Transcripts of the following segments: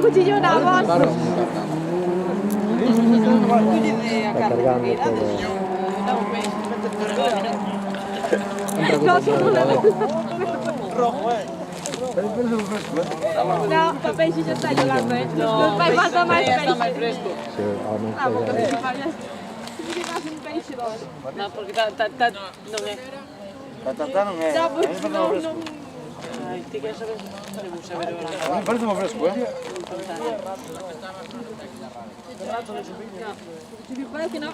un cuchillo en la voz. Está cargando todo. Rojo, No, el peixe ya está llorando, No, vai falta máis peixe. Sí, aún no Porque está se falla. Se que faz un peixe dos. No, porque non é. Tatá non é. No, porque non... Ai, ti que sabes, podemos saber agora. A mí parece moi fresco, Me parece que no.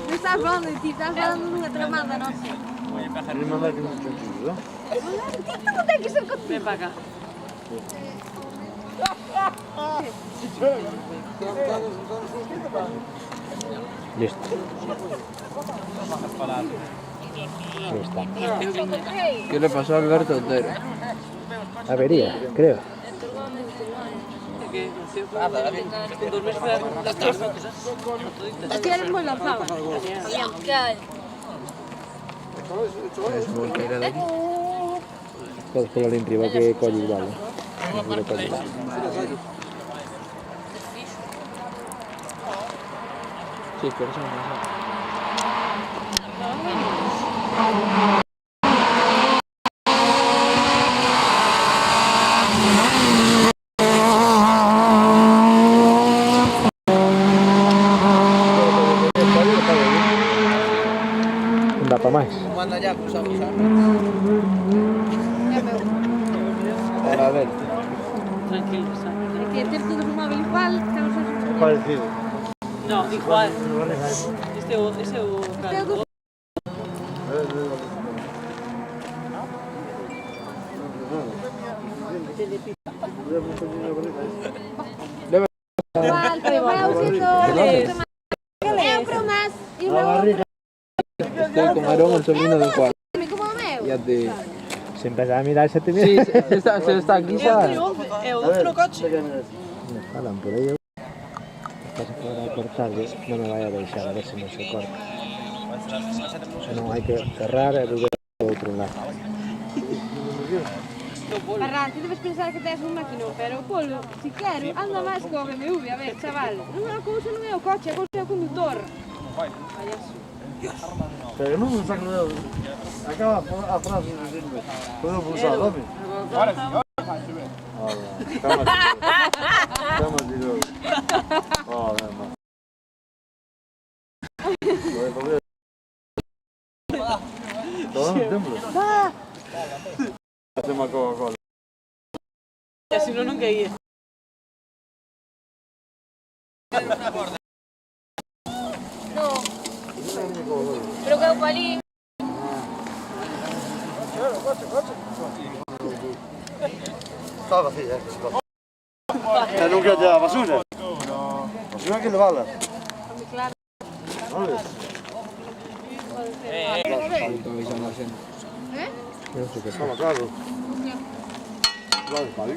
Me estás falando de ti, estás falando dunha tramada, non sei. Me mandar que non te entiendo, Non ten que ser contigo. Ven para acá. Listo. Ahí está. ¿Qué le pasó a Alberto Otero? Avería, creo. Con 2 meses foi a casa. Es que eres moi lanzado. Es volquera de aquí. Podes colar en riba que colle igual, Seguro colle igual. Sí, pero eso no pasa. Non dá para máis. Manda ya, pues a usar. Para ver. Tranquilo, sabes. É que ter todo o móvil igual, estamos a é parecido. No, igual. Este é o Teu do... Igual, pero vai usando... É bromas. E o meu... Estoy con Aarón, el sobrino del Juan. Como o meu. Ya te... Se empezar a mirar se te Sí, mira. se está aquí, ¿sabes? É o outro coche. Me falan por aí. Estás a poder cortar, non me vai a deixar, a ver se non se corta. Non hai que cerrar e volver ao outro lado. Ferran, ti debes pensar que tes un maquinón, pero o Polo, si quero, anda máis co BMW, a ver, chaval. Non é a cousa, non é o coche, a cousa é o conductor. Pero non me saco de... Acaba a frase de decirme. Puedo pulsar, dame. Ahora sí, Cama tiro. Oh, man. Todo no templo. Hacemos a Coca-Cola. E así non caía. No. Pero que é o palín. Está vacía, non quero tirar a basura. Basura hai que levala. Claro. Non ves? Non sei que Estamos claro. Vale, vale.